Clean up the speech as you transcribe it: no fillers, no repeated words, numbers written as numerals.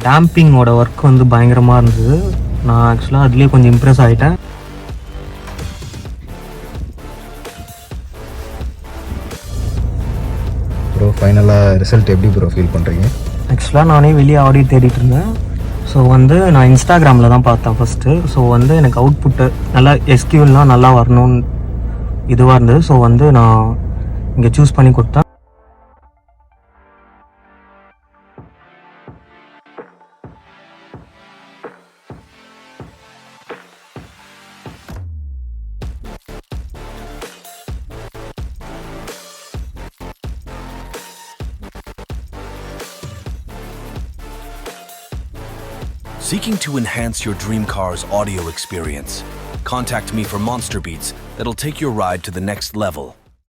டேம்பிங்கோட work வந்து பயங்கரமாக இருந்தது. நான் ஆக்சுவலாக அதுலேயே கொஞ்சம் இம்ப்ரெஸ் ஆகிட்டேன். ப்ரோ ஃபைனலாக ரிசல்ட் எப்படி ப்ரோ ஃபீல் பண்ணுறீங்க? ஆக்சுவலாக நானே வெளியே ஆடியோ தேடிட்டு இருந்தேன். ஸோ வந்து நான் இன்ஸ்டாகிராமில் தான் பார்த்தேன் ஃபஸ்ட்டு. ஸோ வந்து எனக்கு அவுட்புட்டு நல்லா எஸ்கியூலாம் நல்லா வரணும்னு இதுவாக இருந்தது. ஸோ வந்து நான் இங்கே சூஸ் பண்ணி கொடுத்தேன். Seeking to enhance your dream car's audio experience? Contact me for Monsterbeats that'll take your ride to the next level.